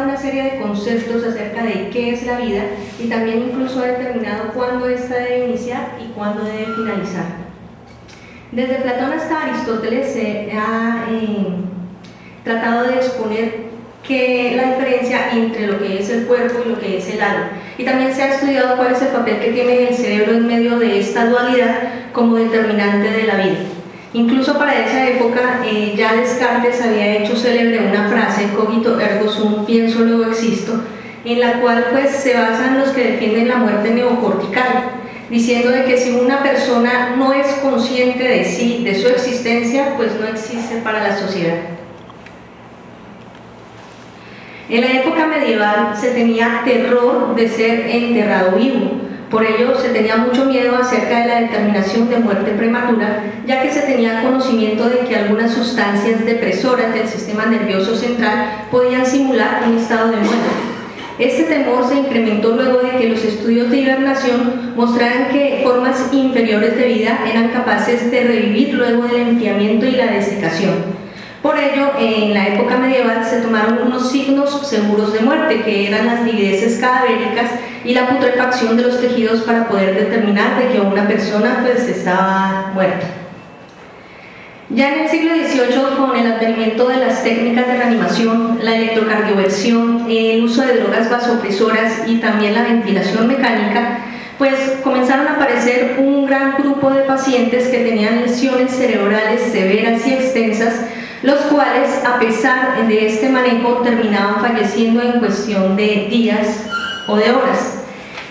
dado una serie de conceptos acerca de qué es la vida y también incluso ha determinado cuándo ésta debe iniciar y cuándo debe finalizar. Desde Platón hasta Aristóteles se ha tratado de exponer la diferencia entre lo que es el cuerpo y lo que es el alma. Y también se ha estudiado cuál es el papel que tiene el cerebro en medio de esta dualidad como determinante de la vida. Incluso para esa época ya Descartes había hecho célebre una frase, cogito ergo sum, pienso luego existo, en la cual pues se basan los que defienden la muerte neocortical, diciendo de que si una persona no es consciente de sí, de su existencia, pues no existe para la sociedad. En la época medieval se tenía terror de ser enterrado vivo, por ello se tenía mucho miedo acerca de la determinación de muerte prematura, ya que se tenía conocimiento de que algunas sustancias depresoras del sistema nervioso central podían simular un estado de muerte. Este temor se incrementó luego de que los estudios de hibernación mostraran que formas inferiores de vida eran capaces de revivir luego del enfriamiento y la desecación. Por ello, en la época medieval se tomaron unos signos seguros de muerte, que eran las livideces cadavéricas y la putrefacción de los tejidos para poder determinar de que una persona pues estaba muerta. Ya en el siglo XVIII, con el advenimiento de las técnicas de reanimación, la electrocardioversión, el uso de drogas vasopresoras y también la ventilación mecánica, pues comenzaron a aparecer un gran grupo de pacientes que tenían lesiones cerebrales severas y extensas, los cuales, a pesar de este manejo, terminaban falleciendo en cuestión de días o de horas.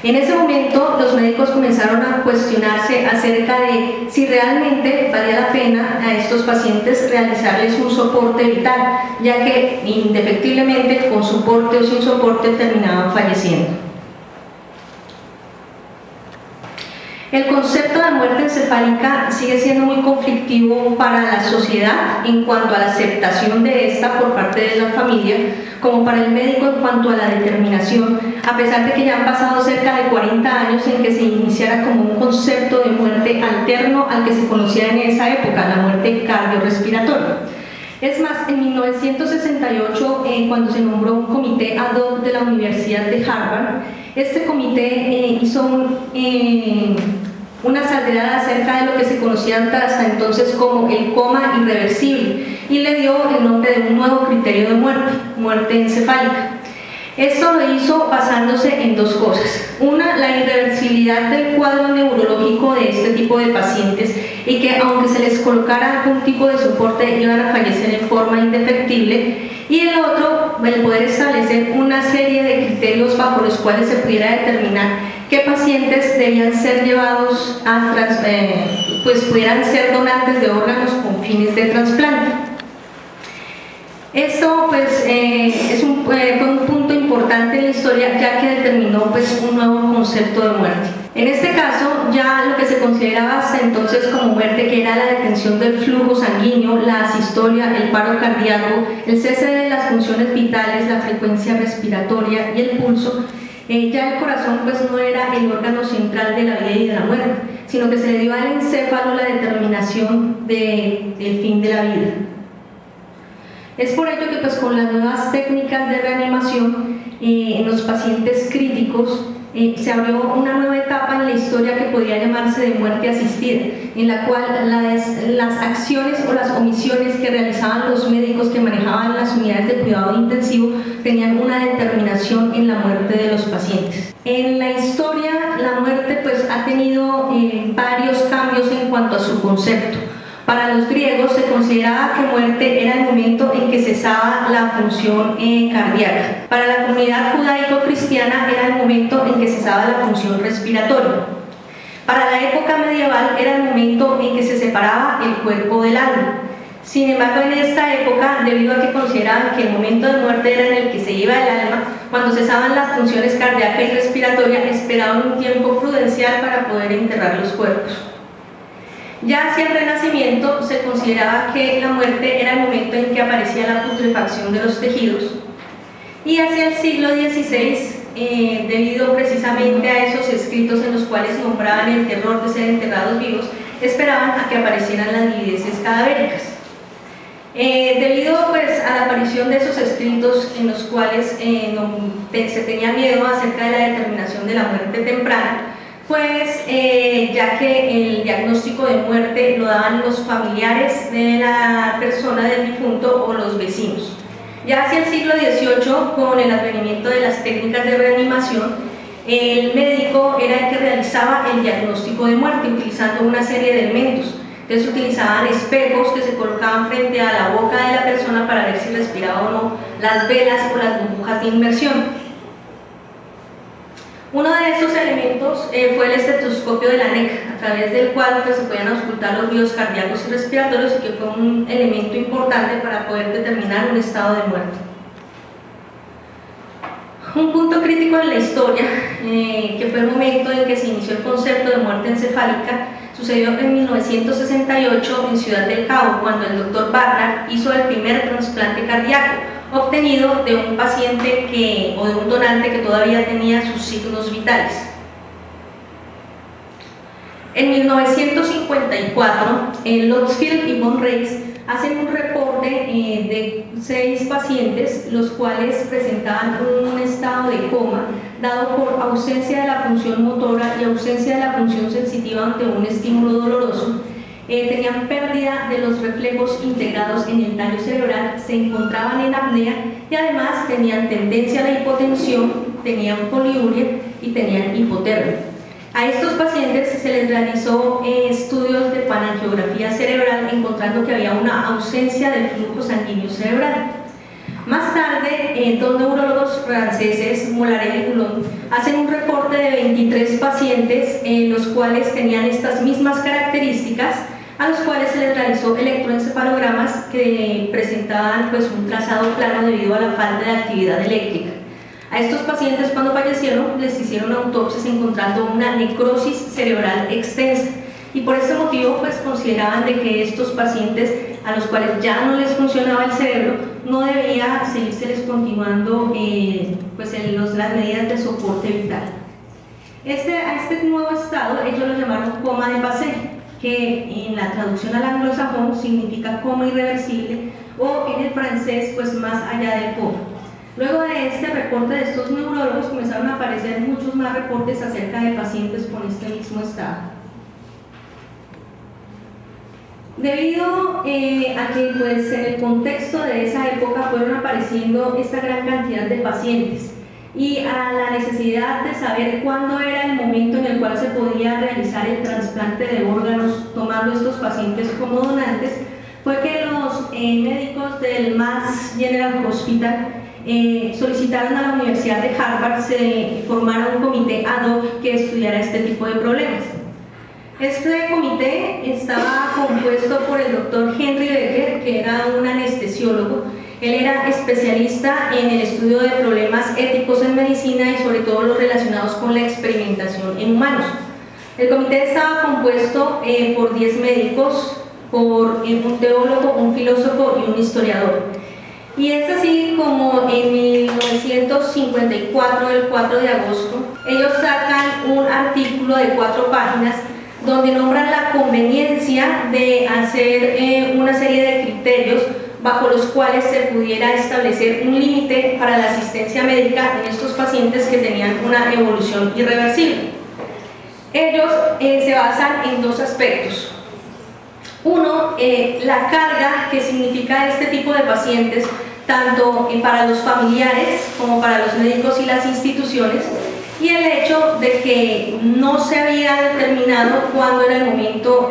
En ese momento, los médicos comenzaron a cuestionarse acerca de si realmente valía la pena a estos pacientes realizarles un soporte vital, ya que indefectiblemente, con soporte o sin soporte, terminaban falleciendo. El concepto de muerte encefálica sigue siendo muy conflictivo para la sociedad en cuanto a la aceptación de esta por parte de la familia, como para el médico en cuanto a la determinación, a pesar de que ya han pasado cerca de 40 años en que se iniciara como un concepto de muerte alterno al que se conocía en esa época, la muerte cardiorrespiratoria. Es más, en 1968, cuando se nombró un comité ad hoc de la Universidad de Harvard, este comité hizo una salvedad acerca de lo que se conocía hasta entonces como el coma irreversible y le dio el nombre de un nuevo criterio de muerte, muerte encefálica. Esto lo hizo basándose en dos cosas. Una, la irreversibilidad del cuadro neurológico de este tipo de pacientes y que aunque se les colocara algún tipo de soporte iban a fallecer en forma indefectible. Y el otro, el poder establecer una serie de criterios bajo los cuales se pudiera determinar qué pacientes debían ser llevados a pues pudieran ser donantes de órganos con fines de trasplante. Esto pues, fue un punto importante en la historia, ya que determinó pues, un nuevo concepto de muerte. En este caso, ya lo que se consideraba hasta entonces como muerte, que era la detención del flujo sanguíneo, la asistolia, el paro cardíaco, el cese de las funciones vitales, la frecuencia respiratoria y el pulso, ya el corazón pues, no era el órgano central de la vida y de la muerte, sino que se le dio al encéfalo la determinación del fin de la vida. Es por ello que pues, con las nuevas técnicas de reanimación en los pacientes críticos se abrió una nueva etapa en la historia que podría llamarse de muerte asistida, en la cual las acciones o las omisiones que realizaban los médicos que manejaban las unidades de cuidado intensivo tenían una determinación en la muerte de los pacientes. En la historia la muerte pues, ha tenido varios cambios en cuanto a su concepto. Para los griegos se consideraba que muerte era el momento en que cesaba la función cardíaca. Para la comunidad judaico-cristiana era el momento en que cesaba la función respiratoria. Para la época medieval era el momento en que se separaba el cuerpo del alma. Sin embargo, en esta época, debido a que consideraban que el momento de muerte era en el que se iba el alma, cuando cesaban las funciones cardíaca y respiratoria, esperaban un tiempo prudencial para poder enterrar los cuerpos. Ya hacia el Renacimiento se consideraba que la muerte era el momento en que aparecía la putrefacción de los tejidos, y hacia el siglo XVI, debido precisamente a esos escritos en los cuales nombraban el terror de ser enterrados vivos, esperaban a que aparecieran las livideces cadavéricas. Debido pues, a la aparición de esos escritos en los cuales se tenía miedo acerca de la determinación de la muerte temprana, pues ya que el diagnóstico de muerte lo daban los familiares de la persona del difunto o los vecinos. Ya hacia el siglo XVIII, con el advenimiento de las técnicas de reanimación, el médico era el que realizaba el diagnóstico de muerte utilizando una serie de elementos. Entonces utilizaban espejos que se colocaban frente a la boca de la persona para ver si respiraba o no, las velas o las burbujas de inmersión. Uno de estos elementos fue el estetoscopio de la NEC, a través del cual pues, se podían auscultar los ritmos cardíacos y respiratorios, y que fue un elemento importante para poder determinar un estado de muerte. Un punto crítico en la historia, que fue el momento en que se inició el concepto de muerte encefálica, sucedió en 1968 en Ciudad del Cabo, cuando el doctor Barnard hizo el primer trasplante cardíaco, obtenido de un paciente o de un donante que todavía tenía sus signos vitales. En 1954, Lotsfield y von Reis hacen un reporte de 6 pacientes, los cuales presentaban un estado de coma dado por ausencia de la función motora y ausencia de la función sensitiva ante un estímulo doloroso. Tenían pérdida de los reflejos integrados en el tallo cerebral, se encontraban en apnea y además tenían tendencia a la hipotensión, tenían poliuria y tenían hipotermia. A estos pacientes se les realizó estudios de panangiografía cerebral, encontrando que había una ausencia del flujo sanguíneo cerebral. Más tarde, dos neurólogos franceses, Mollaret y Goulon, hacen un reporte de 23 pacientes, los cuales tenían estas mismas características, a los cuales se les realizó electroencefalogramas que presentaban pues, un trazado plano debido a la falta de actividad eléctrica. A estos pacientes, cuando fallecieron, les hicieron autopsias encontrando una necrosis cerebral extensa, y por este motivo pues, consideraban de que estos pacientes a los cuales ya no les funcionaba el cerebro no debía seguirse continuando pues, las medidas de soporte vital. A este nuevo estado ellos lo llamaron coma de Passé, que en la traducción al anglosajón significa coma irreversible, o en el francés pues más allá del coma. Luego de este reporte de estos neurólogos comenzaron a aparecer muchos más reportes acerca de pacientes con este mismo estado. Debido a que pues, en el contexto de esa época fueron apareciendo esta gran cantidad de pacientes y a la necesidad de saber cuándo era el momento en el cual se podía realizar el trasplante de órganos tomando estos pacientes como donantes, fue que los médicos del Mass General Hospital solicitaron a la Universidad de Harvard se formara un comité ad hoc que estudiara este tipo de problemas. Este comité estaba compuesto por el doctor Henry Becker, que era un anestesiólogo. Él era especialista en el estudio de problemas éticos en medicina y sobre todo los relacionados con la experimentación en humanos. El comité estaba compuesto por 10 médicos, por un teólogo, un filósofo y un historiador. Y es así como en 1954, el 4 de agosto, ellos sacan un artículo de 4 páginas donde nombran la conveniencia de hacer una serie de criterios bajo los cuales se pudiera establecer un límite para la asistencia médica en estos pacientes que tenían una evolución irreversible. Ellos se basan en 2 aspectos. Uno, la carga que significa este tipo de pacientes, tanto para los familiares como para los médicos y las instituciones, y el hecho de que no se había determinado cuándo era el momento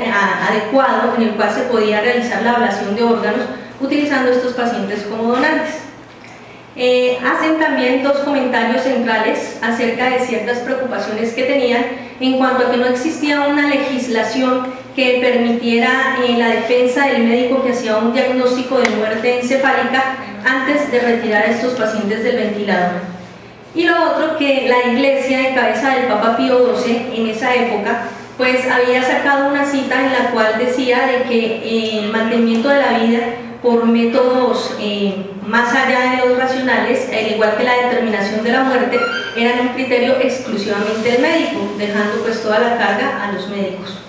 adecuado en el cual se podía realizar la ablación de órganos utilizando estos pacientes como donantes. Hacen también 2 comentarios centrales acerca de ciertas preocupaciones que tenían en cuanto a que no existía una legislación que permitiera la defensa del médico que hacía un diagnóstico de muerte encefálica antes de retirar a estos pacientes del ventilador. Y lo otro, que la iglesia en cabeza del Papa Pío XII en esa época pues había sacado una cita en la cual decía de que el mantenimiento de la vida por métodos más allá de los racionales, al igual que la determinación de la muerte, eran un criterio exclusivamente del médico, dejando pues toda la carga a los médicos.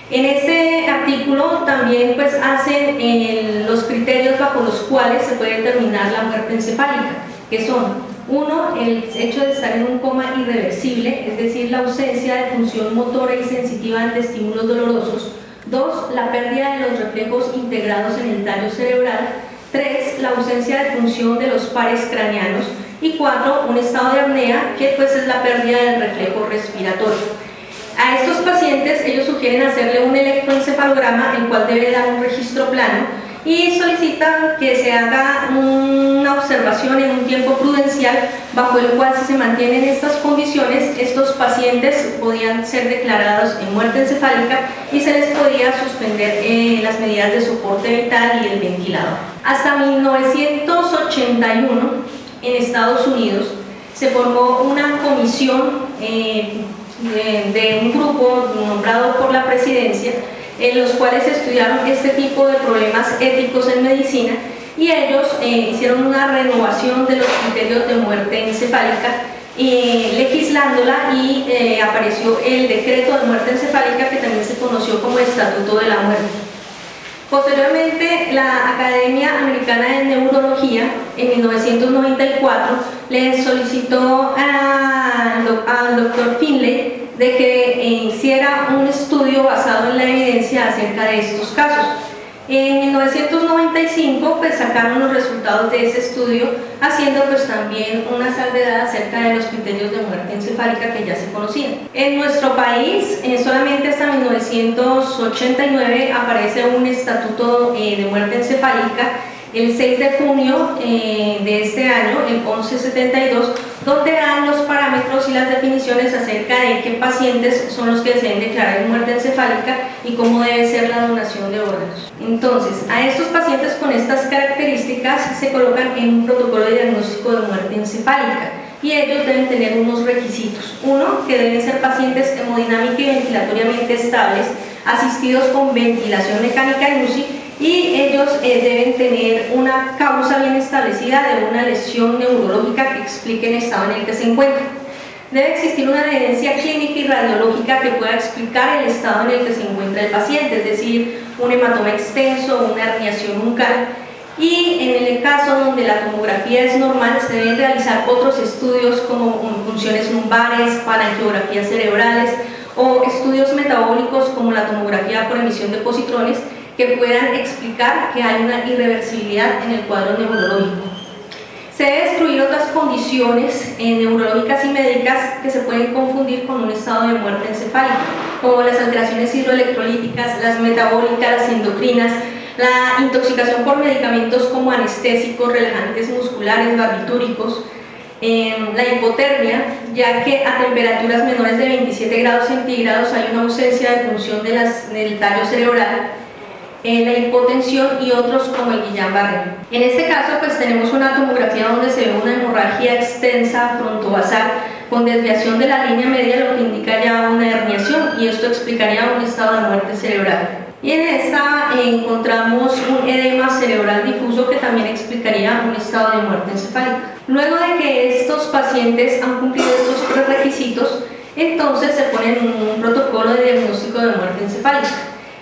En este artículo también pues hacen los criterios bajo los cuales se puede determinar la muerte encefálica, que son: 1, el hecho de estar en un coma irreversible, es decir, la ausencia de función motora y sensitiva ante estímulos dolorosos. 2, la pérdida de los reflejos integrados en el tallo cerebral. 3, la ausencia de función de los pares craneanos. Y 4, un estado de apnea, que pues es la pérdida del reflejo respiratorio. A estos pacientes ellos sugieren hacerle un electroencefalograma, el cual debe dar un registro plano, y solicitan que se haga una observación en un tiempo prudencial, bajo el cual, si se mantienen estas condiciones, estos pacientes podían ser declarados en muerte encefálica y se les podía suspender las medidas de soporte vital y el ventilador. Hasta 1981, en Estados Unidos, se formó una comisión de un grupo nombrado por la presidencia, en los cuales estudiaron este tipo de problemas éticos en medicina, y ellos hicieron una renovación de los criterios de muerte encefálica, legislándola, y apareció el decreto de muerte encefálica, que también se conoció como Estatuto de la Muerte. Posteriormente, la Academia Americana de Neurología, en 1994, le solicitó al doctor Finlay de que hiciera un estudio basado en la evidencia acerca de estos casos. En 1995 pues sacaron los resultados de ese estudio, haciendo pues también una salvedad acerca de los criterios de muerte encefálica que ya se conocían. En nuestro país, solamente hasta 1989 aparece un estatuto de muerte encefálica, el 6 de junio de este año, el 1172, donde dan los parámetros y las definiciones acerca de qué pacientes son los que se deben declarar en muerte encefálica y cómo debe ser la donación de órganos. Entonces, a estos pacientes con estas características se colocan en un protocolo de diagnóstico de muerte encefálica, y ellos deben tener unos requisitos. 1, que deben ser pacientes hemodinámica y ventilatoriamente estables, asistidos con ventilación mecánica en UCI, y ellos deben tener una causa bien establecida de una lesión neurológica que explique el estado en el que se encuentran. Debe existir una evidencia clínica y radiológica que pueda explicar el estado en el que se encuentra el paciente, es decir, un hematoma extenso, una herniación nucal. Y en el caso donde la tomografía es normal, se deben realizar otros estudios como funciones lumbares, falangiografías cerebrales o estudios metabólicos como la tomografía por emisión de positrones, que puedan explicar que hay una irreversibilidad en el cuadro neurológico. Se deben excluir otras condiciones neurológicas y médicas que se pueden confundir con un estado de muerte encefálica, como las alteraciones hidroelectrolíticas, las metabólicas, las endocrinas, la intoxicación por medicamentos como anestésicos, relajantes musculares, barbitúricos, la hipotermia, ya que a temperaturas menores de 27 grados centígrados hay una ausencia de función del tallo cerebral, la hipotensión y otros como el Guillain-Barré. En este caso pues tenemos una tomografía donde se ve una hemorragia extensa frontovasal con desviación de la línea media, lo que indica ya una herniación, y esto explicaría un estado de muerte cerebral. Y en esta encontramos un edema cerebral difuso, que también explicaría un estado de muerte encefálica. Luego de que estos pacientes han cumplido estos 3 requisitos, entonces se pone un protocolo de diagnóstico de muerte encefálica.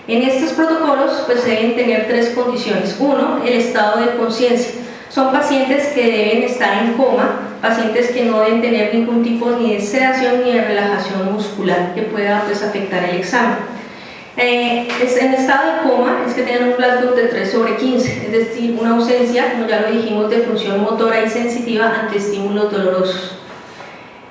En estos protocolos pues deben tener 3 condiciones. 1, el estado de conciencia. Son pacientes que deben estar en coma, pacientes que no deben tener ningún tipo ni de sedación ni de relajación muscular que pueda pues afectar el examen. En estado de coma es que tengan un Black Book de 3/15, es decir, una ausencia, como ya lo dijimos, de función motora y sensitiva ante estímulos dolorosos.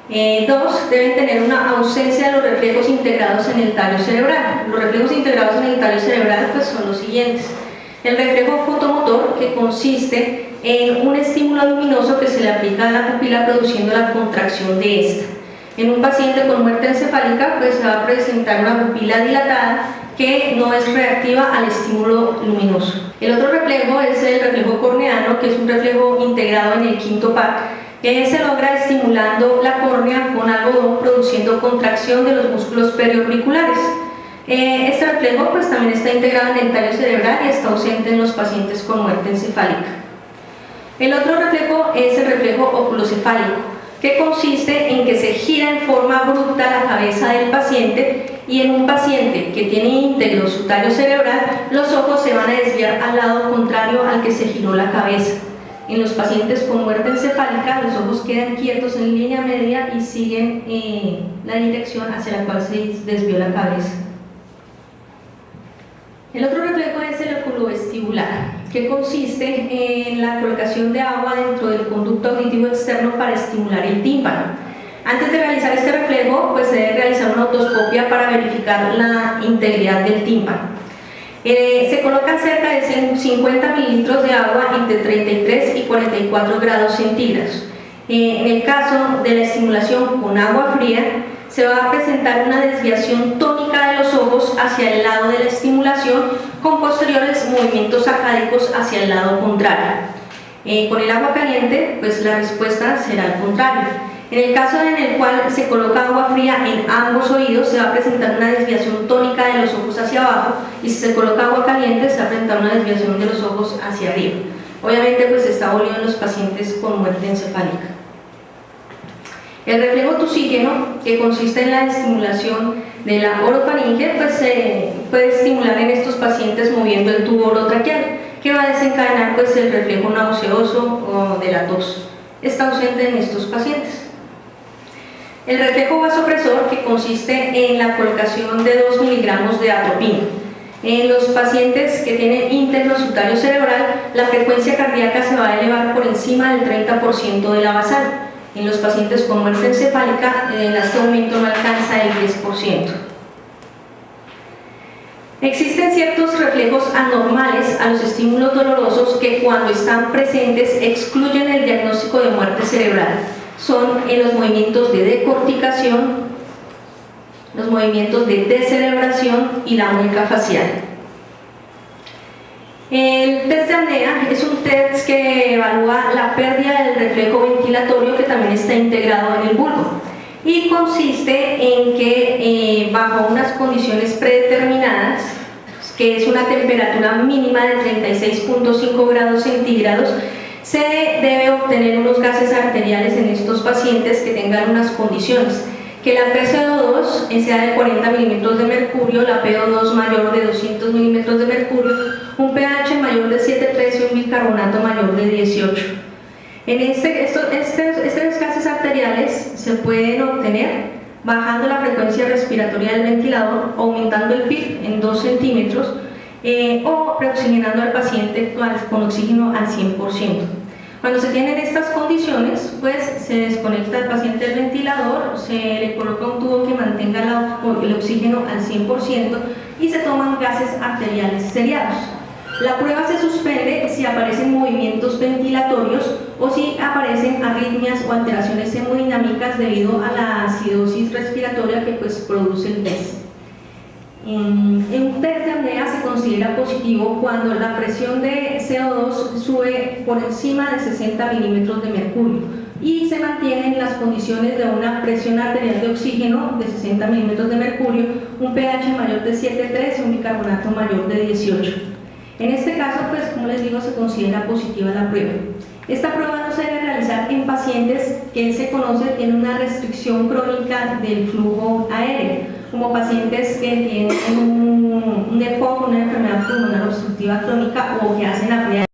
2, deben tener una ausencia de los reflejos integrados en el tallo cerebral. Los reflejos integrados en el tallo cerebral pues son los siguientes: el reflejo fotomotor, que consiste en un estímulo luminoso que se le aplica a la pupila produciendo la contracción de esta. En un paciente con muerte encefálica pues se va a presentar una pupila dilatada que no es reactiva al estímulo luminoso. El otro reflejo es el reflejo corneano, que es un reflejo integrado en el quinto par, que se logra estimulando la córnea con algodón, produciendo contracción de los músculos periorbiculares. Este reflejo pues también está integrado en el tallo cerebral y está ausente en los pacientes con muerte encefálica. El otro reflejo es el reflejo oculocefálico, que consiste en que se gira en forma abrupta la cabeza del paciente y en un paciente que tiene íntegro su tallo cerebral, los ojos se van a desviar al lado contrario al que se giró la cabeza. En los pacientes con muerte encefálica, los ojos quedan quietos en línea media y siguen la dirección hacia la cual se desvió la cabeza. El otro reflejo es el oculovestibular, que consiste en la colocación de agua dentro del conducto auditivo externo para estimular el tímpano. Antes de realizar este reflejo, pues se debe realizar una otoscopia para verificar la integridad del tímpano. Se colocan cerca de 50 mililitros de agua entre 33 y 44 grados centígrados. En el caso de la estimulación con agua fría, se va a presentar una desviación tónica de los ojos hacia el lado de la estimulación con posteriores movimientos sacádicos hacia el lado contrario. Con el agua caliente, pues la respuesta será al contrario. En el caso en el cual se coloca agua fría en ambos oídos, se va a presentar una desviación tónica de los ojos hacia abajo, y si se coloca agua caliente, se va a presentar una desviación de los ojos hacia arriba. Obviamente, pues está abolido en los pacientes con muerte encefálica. El reflejo tusígeno, que consiste en la estimulación de la orofaringe, pues se puede estimular en estos pacientes moviendo el tubo orotraqueal, que va a desencadenar pues el reflejo nauseoso o de la tos. Está ausente en estos pacientes. El reflejo vasopresor, que consiste en la colocación de 2 miligramos de atropina. En los pacientes que tienen íntegro su tallo cerebral, la frecuencia cardíaca se va a elevar por encima del 30% de la basal. En los pacientes con muerte encefálica, este aumento no alcanza el 10%. Existen ciertos reflejos anormales a los estímulos dolorosos que, cuando están presentes, excluyen el diagnóstico de muerte cerebral. Son en los movimientos de decorticación, los movimientos de descerebración y la mueca facial. El test de apnea es un test que evalúa la pérdida del reflejo ventilatorio, que también está integrado en el bulbo, y consiste en que bajo unas condiciones predeterminadas, que es una temperatura mínima de 36.5 grados centígrados, se debe obtener unos gases arteriales en estos pacientes que tengan unas condiciones: que la PCO2 sea de 40 milímetros de mercurio, la PO2 mayor de 200 milímetros de mercurio, un pH mayor de 7,3 y un bicarbonato mayor de 18. Estos gases arteriales se pueden obtener bajando la frecuencia respiratoria del ventilador, aumentando el PIB en 2 centímetros o reoxigenando al paciente con oxígeno al 100%. Cuando se tienen estas condiciones, pues se desconecta al paciente del ventilador, se le coloca un tubo que mantenga el oxígeno al 100% y se toman gases arteriales seriados. La prueba se suspende si aparecen movimientos ventilatorios o si aparecen arritmias o alteraciones hemodinámicas debido a la acidosis respiratoria que pues produce el test. En un test de apnea se considera positivo cuando la presión de CO2 sube por encima de 60 milímetros de mercurio y se mantienen las condiciones de una presión arterial de oxígeno de 60 milímetros de mercurio, un pH mayor de 7,3 y un bicarbonato mayor de 18. En este caso, pues como les digo, se considera positiva la prueba. Esta prueba no se debe realizar en pacientes que se conoce tienen una restricción crónica del flujo aéreo, como pacientes que tienen un EPOC, una enfermedad pulmonar obstructiva crónica, o que hacen apnea